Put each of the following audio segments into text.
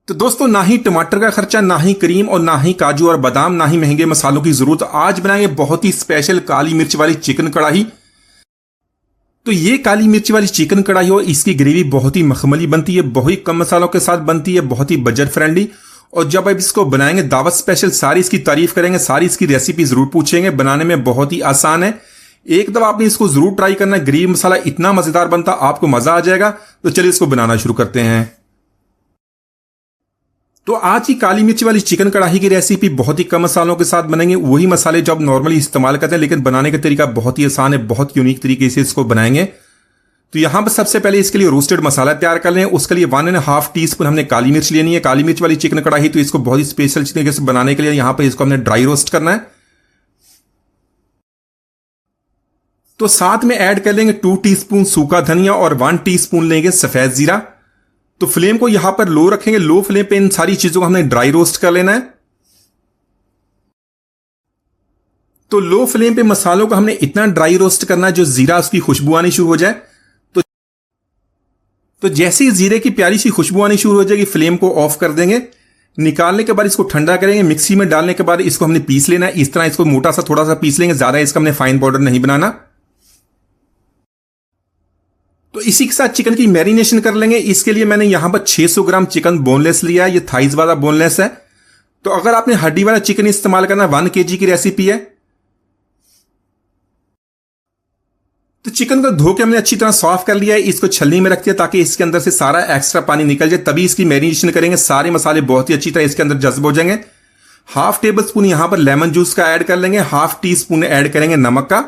तो दोस्तों, ना ही टमाटर का खर्चा, ना ही क्रीम और ना ही काजू और बादाम, ना ही महंगे मसालों की जरूरत। आज बनाएंगे बहुत ही स्पेशल काली मिर्च वाली चिकन कढ़ाई। तो ये काली मिर्च वाली चिकन कढ़ाई हो, इसकी ग्रेवी बहुत ही मखमली बनती है, बहुत ही कम मसालों के साथ बनती है, बहुत ही बजट फ्रेंडली। और जब आप इसको बनाएंगे दावत स्पेशल, सारी इसकी तारीफ करेंगे, सारी इसकी रेसिपी जरूर पूछेंगे। बनाने में बहुत ही आसान है, एक दफा आपने इसको जरूर ट्राई करना। ग्रेवी मसाला इतना मजेदार बनता, आपको मजा आ जाएगा। तो चलिए इसको बनाना शुरू करते हैं। तो आज की काली मिर्च वाली चिकन कढ़ाई की रेसिपी बहुत ही कम मसालों के साथ बनेंगे, वही मसाले जो आप नॉर्मली इस्तेमाल करते हैं, लेकिन बनाने का तरीका बहुत ही आसान है, बहुत यूनिक तरीके से इसको बनाएंगे। तो यहां पर सबसे पहले इसके लिए रोस्टेड मसाला तैयार कर लें। उसके लिए 1.5 टीस्पून हमने काली मिर्च लेनी है। काली मिर्च वाली चिकन कढ़ाई, तो इसको बहुत ही स्पेशल तरीके से बनाने के लिए यहां पर इसको हमने ड्राई रोस्ट करना है। तो साथ में ऐड कर लेंगे 2 टीस्पून सूखा धनिया और 1 टीस्पून लेंगे सफेद जीरा। तो फ्लेम को यहां पर लो रखेंगे, लो फ्लेम पे इन सारी चीजों को हमने ड्राई रोस्ट कर लेना है। तो लो फ्लेम पे मसालों को हमने इतना ड्राई रोस्ट करना है जो जीरा उसकी खुशबू आनी शुरू हो जाए। तो जैसे ही जीरे की प्यारी सी खुशबू आनी शुरू हो जाएगी, फ्लेम को ऑफ कर देंगे। निकालने के बाद इसको ठंडा करेंगे। मिक्सी में डालने के बाद इसको हमने पीस लेना है। इस तरह इसको मोटा सा थोड़ा सा पीस लेंगे, ज्यादा इसका हमने फाइन पाउडर नहीं बनाना। तो इसी के साथ चिकन की मैरिनेशन कर लेंगे। इसके लिए मैंने यहां पर 600 ग्राम चिकन बोनलेस लिया है, ये थाइज वाला बोनलेस है। तो अगर आपने हड्डी वाला चिकन इस्तेमाल करना, 1 kg की रेसिपी है। तो चिकन को धो के हमने अच्छी तरह साफ कर लिया है। इसको छलनी में रख दिया ताकि इसके अंदर से सारा एक्स्ट्रा पानी निकल जाए, तभी इसकी मैरिनेशन करेंगे। सारे मसाले बहुत ही अच्छी तरह इसके अंदर जज्ब हो जाएंगे। 1/2 टेबल स्पून यहां पर लेमन जूस का ऐड कर लेंगे। 1/2 टीस्पून ऐड करेंगे नमक का।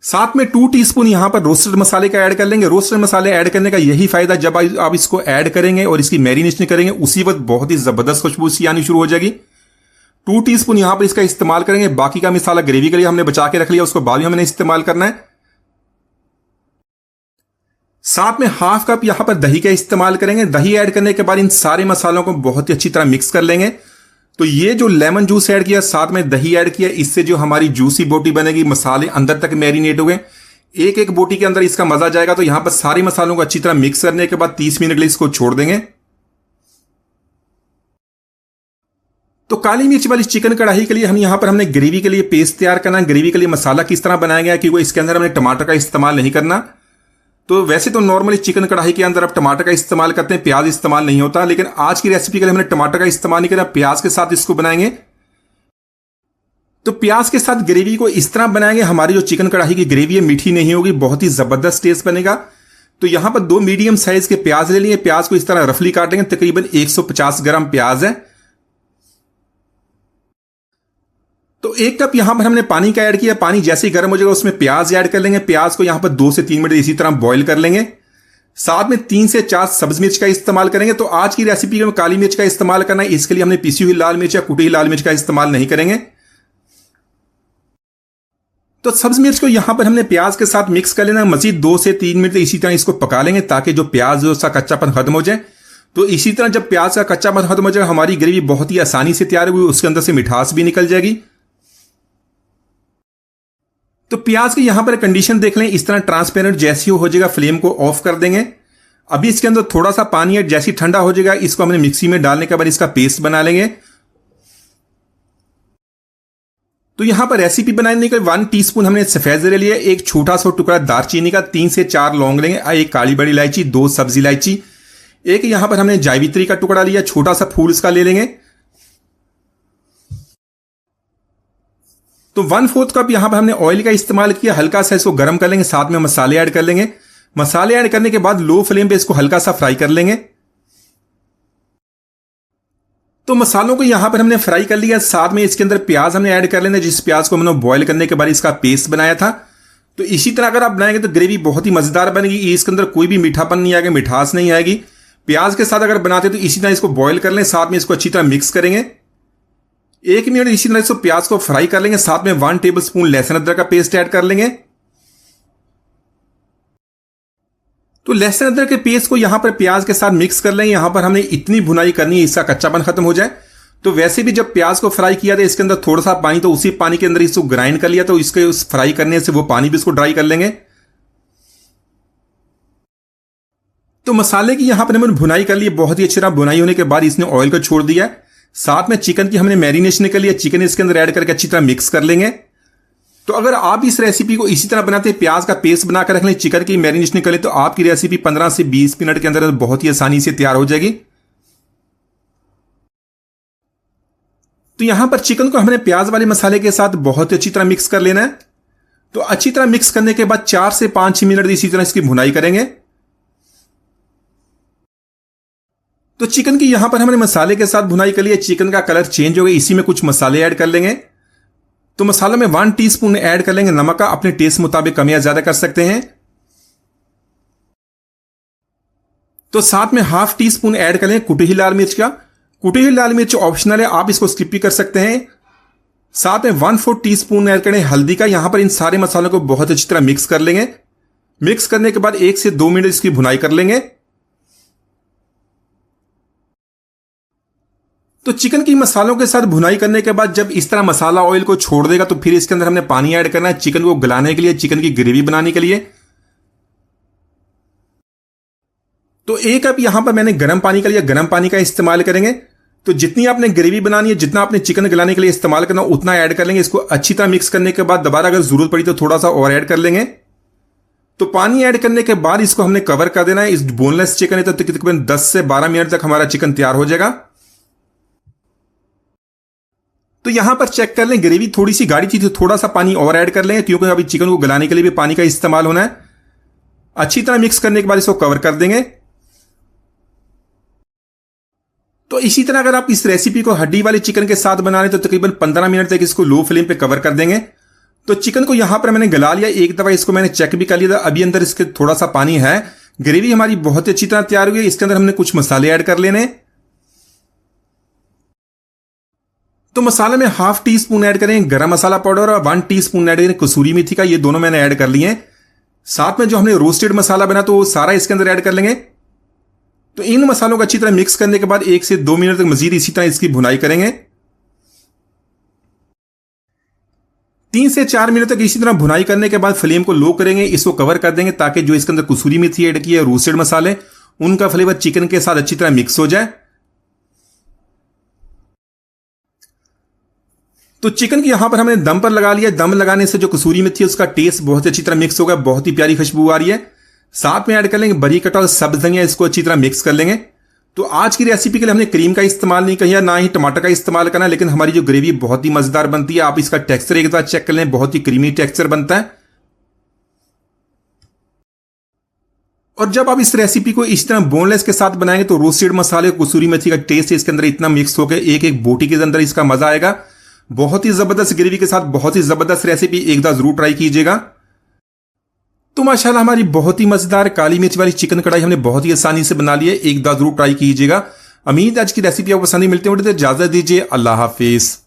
साथ में 2 टीस्पून यहां पर रोस्टेड मसाले का ऐड कर लेंगे। रोस्टेड मसाले ऐड करने का यही फायदा, जब आप इसको ऐड करेंगे और इसकी मैरिनेशन करेंगे, उसी वक्त बहुत ही जबरदस्त खुशबू सी आनी शुरू हो जाएगी। 2 टीस्पून यहां पर इसका इस्तेमाल करेंगे। बाकी का मसाला ग्रेवी के लिए हमने बचा के रख लिया, उसको बाद में हमने इस्तेमाल करना है। साथ में 1/2 कप यहां पर दही का इस्तेमाल करेंगे। दही ऐड करने के बाद इन सारे मसालों को बहुत ही अच्छी तरह मिक्स कर लेंगे। तो ये जो लेमन जूस ऐड किया, साथ में दही ऐड किया, इससे जो हमारी जूसी बोटी बनेगी, मसाले अंदर तक मैरिनेट हो गए, एक एक बोटी के अंदर इसका मजा जाएगा। तो यहां पर सारे मसालों को अच्छी तरह मिक्स करने के बाद 30 मिनट के लिए इसको छोड़ देंगे। तो काली मिर्च वाली चिकन कढ़ाई के लिए हमने ग्रेवी के लिए पेस्ट तैयार करना है। ग्रेवी के लिए मसाला किस तरह बनाया गया है, क्योंकि इसके अंदर हमने टमाटर का इस्तेमाल नहीं करना। तो वैसे तो नॉर्मली चिकन कढ़ाई के अंदर आप टमाटर का इस्तेमाल करते हैं, प्याज इस्तेमाल नहीं होता, लेकिन आज की रेसिपी के लिए हमने टमाटर का इस्तेमाल नहीं करना, प्याज के साथ इसको बनाएंगे। तो प्याज के साथ ग्रेवी को इस तरह बनाएंगे, हमारी जो चिकन कढ़ाई की ग्रेवी है मीठी नहीं होगी, बहुत ही जबरदस्त टेस्ट बनेगा। तो यहां पर 2 मीडियम साइज के प्याज ले लिए। प्याज को इस तरह रफली काटेंगे, तकरीबन 150 ग्राम प्याज है। तो 1 कप यहां पर हमने पानी का ऐड किया। पानी जैसे ही गर्म हो जाएगा उसमें प्याज ऐड कर लेंगे। प्याज को यहां पर 2 से 3 मिनट इसी तरह बॉईल कर लेंगे। साथ में 3 से 4 सब्ज मिर्च का इस्तेमाल करेंगे। तो आज की रेसिपी में काली मिर्च का इस्तेमाल करना है, इसके लिए हमने पिसी हुई लाल मिर्च या कुटी हुई लाल मिर्च का इस्तेमाल नहीं करेंगे। तो सब्ज मिर्च को यहां पर हमने प्याज के साथ मिक्स कर लेना। मजीद 2 से 3 मिनट इसी तरह इसको पका लेंगे, ताकि जो प्याज जो उसका कच्चापन खत्म हो जाए। तो इसी तरह जब प्याज का कच्चापन खत्म हो जाएगा, हमारी ग्रेवी बहुत ही आसानी से तैयार हुई, उसके अंदर से मिठास भी निकल जाएगी। तो प्याज की यहां पर कंडीशन देख लें, इस तरह ट्रांसपेरेंट जैसी हो जाएगा, फ्लेम को ऑफ कर देंगे। अभी इसके अंदर थोड़ा सा पानी है, जैसी ठंडा हो जाएगा इसको हमने मिक्सी में डालने के बाद इसका पेस्ट बना लेंगे। तो यहां पर रेसिपी बनाने के 1 टीस्पून हमने सफेद जीरा लिया, एक छोटा सा टुकड़ा दालचीनी का, 3 से 4 लौंग लेंगे, एक काली बड़ी इलायची, 2 सब्जी इलायची, एक यहां पर हमने जावित्री का टुकड़ा लिया, छोटा सा फूल इसका ले लेंगे। तो 1/4 कप यहां पर हमने ऑयल का इस्तेमाल किया। हल्का सा इसको गर्म कर लेंगे, साथ में मसाले ऐड कर लेंगे। मसाले ऐड करने के बाद लो फ्लेम पे इसको हल्का सा फ्राई कर लेंगे। तो मसालों को यहां पर हमने फ्राई कर लिया। साथ में इसके अंदर प्याज हमने ऐड कर लेना, जिस प्याज को हमने बॉईल करने के बाद इसका पेस्ट बनाया था। तो इसी तरह अगर आप बनाएंगे तो ग्रेवी बहुत ही मजेदार बनेगी। इसके अंदर कोई भी मीठापन नहीं आएगा, मिठास नहीं आएगी। प्याज के साथ अगर बनाते तो इसी तरह इसको बॉईल कर लें, साथ में इसको अच्छी तरह मिक्स करेंगे। 1 मिनट इसी तरह से प्याज को फ्राई कर लेंगे। साथ में 1 टेबल स्पून लहसुन अदरक का पेस्ट ऐड कर लेंगे। तो लहसुन अदरक के पेस्ट को यहां पर प्याज के साथ मिक्स कर लेंगे। यहां पर हमने इतनी भुनाई करनी है इसका कच्चापन खत्म हो जाए। तो वैसे भी जब प्याज को फ्राई किया था इसके अंदर थोड़ा सा पानी, तो उसी पानी के अंदर इसको ग्राइंड कर लिया, तो इसके उस फ्राई करने से वो पानी भी इसको ड्राई कर लेंगे। तो मसाले की यहां पर हमने भुनाई कर ली, बहुत ही अच्छी तरह भुनाई होने के बाद इसने ऑयल को छोड़ दिया। साथ में चिकन की हमने मैरिनेशन कर लिया, चिकन इसके अंदर ऐड करके अच्छी तरह मिक्स कर लेंगे। तो अगर आप इस रेसिपी को इसी तरह बनाते हैं, प्याज का पेस्ट बनाकर रख लें, चिकन की मैरिनेशन कर लें, तो आपकी रेसिपी 15 से 20 मिनट के अंदर बहुत ही आसानी से तैयार हो जाएगी। तो यहां पर चिकन को हमने प्याज वाले मसाले के साथ बहुत अच्छी तरह मिक्स कर लेना है। तो अच्छी तरह मिक्स करने के बाद 4 से 5 मिनट इसी तरह इसकी भुनाई करेंगे। तो चिकन की यहां पर हमने मसाले के साथ भुनाई कर लिया, चिकन का कलर चेंज हो गया, इसी में कुछ मसाले ऐड कर लेंगे। तो मसाला में 1 टीस्पून ऐड कर लेंगे नमक का, अपने टेस्ट मुताबिक कम या ज्यादा कर सकते हैं। तो साथ में ½ टीस्पून ऐड कर लेंगे कुटी हुई लाल मिर्च का। कुटी हुई लाल मिर्च ऑप्शनल है, आप इसको स्किप भी कर सकते हैं। साथ में 1/4 टीस्पून ऐड करें हल्दी का। यहां पर इन सारे मसालों को बहुत अच्छी तरह मिक्स कर लेंगे। मिक्स करने के बाद 1 से 2 मिनट इसकी भुनाई कर लेंगे। तो चिकन की मसालों के साथ भुनाई करने के बाद जब इस तरह मसाला ऑयल को छोड़ देगा, तो फिर इसके अंदर हमने पानी ऐड करना है चिकन को गलाने के लिए, चिकन की ग्रेवी बनाने के लिए। तो 1 कप यहां पर मैंने गर्म पानी का लिया, गर्म पानी का इस्तेमाल करेंगे। तो जितनी आपने ग्रेवी बनानी है, जितना आपने चिकन गलाने के लिए इस्तेमाल करना, उतना ऐड कर लेंगे। इसको अच्छी तरह मिक्स करने के बाद दोबारा अगर जरूरत पड़ी तो थोड़ा सा और ऐड कर लेंगे। तो पानी ऐड करने के बाद इसको हमने कवर कर देना है। इस बोनलेस चिकन है तो तकरीबन 10 से 12 मिनट तक हमारा चिकन तैयार हो जाएगा। तो यहां पर चेक कर लें, ग्रेवी थोड़ी सी गाढ़ी थी तो थोड़ा सा पानी और ऐड कर लेंगे, क्योंकि अभी चिकन को गलाने के लिए भी पानी का इस्तेमाल होना है। अच्छी तरह मिक्स करने के बाद इसको कवर कर देंगे। तो इसी तरह अगर आप इस रेसिपी को हड्डी वाले चिकन के साथ बना रहे तो तकरीबन 15 मिनट तक इसको लो फ्लेम पे कवर कर देंगे। तो चिकन को यहां पर मैंने गला लिया, एक दफा इसको मैंने चेक भी कर लिया था, अभी अंदर इसके थोड़ा सा पानी है। ग्रेवी हमारी बहुत ही अच्छी तरह तैयार हुई है। इसके अंदर हमने कुछ मसाले ऐड कर लेने। तो मसाले में ½ टीस्पून ऐड करें गरम मसाला पाउडर और 1 टीस्पून ऐड करें कसूरी मेथी का, ये दोनों मैंने ऐड कर लिए। साथ में जो हमने रोस्टेड मसाला बना तो वो सारा इसके अंदर ऐड कर लेंगे। तो इन मसालों को अच्छी तरह मिक्स करने के बाद 1 से 2 मिनट तक मजीद इसी तरह इसकी भुनाई करेंगे। 3 से 4 मिनट तक इसी तरह भुनाई करने के बाद फ्लेम को लो करेंगे, इसको कवर कर देंगे ताकि जो इसके अंदर कसूरी मेथी ऐड की है, रोस्टेड मसाले, उनका फ्लेवर चिकन के साथ अच्छी तरह मिक्स हो जाए। तो चिकन की यहां पर हमने दम पर लगा लिया। दम लगाने से जो कसूरी मेथी है उसका टेस्ट बहुत अच्छी तरह मिक्स होगा, बहुत ही प्यारी खुशबू आ रही है। साथ में ऐड कर लेंगे बरीक कटा हुआ सब्ज धनिया, इसको अच्छी तरह मिक्स कर लेंगे। तो आज की रेसिपी के लिए हमने क्रीम का इस्तेमाल नहीं किया, ना ही टमाटर का इस्तेमाल करना, लेकिन हमारी जो ग्रेवी बहुत ही मजेदार बनती है। आप इसका टेक्सचर एक बार चेक कर लें, बहुत ही क्रीमी टेक्सचर बनता है। और जब आप इस रेसिपी को इस तरह बोनलेस के साथ बनाएंगे तो रोस्टेड मसाले, कसूरी मेथी का टेस्ट इसके अंदर इतना मिक्स होकर एक एक बोटी के अंदर इसका मजा आएगा। बहुत ही जबरदस्त ग्रेवी के साथ बहुत ही जबरदस्त रेसिपी, एक बार जरूर ट्राई कीजिएगा। तो माशाल्लाह हमारी बहुत ही मजेदार काली मिर्च वाली चिकन कढ़ाई हमने बहुत ही आसानी से बना ली है, एक बार जरूर ट्राई कीजिएगा। उम्मीद आज की रेसिपी आपको पसंद मिलती है। इजाजत दीजिए, अल्लाह हाफिज।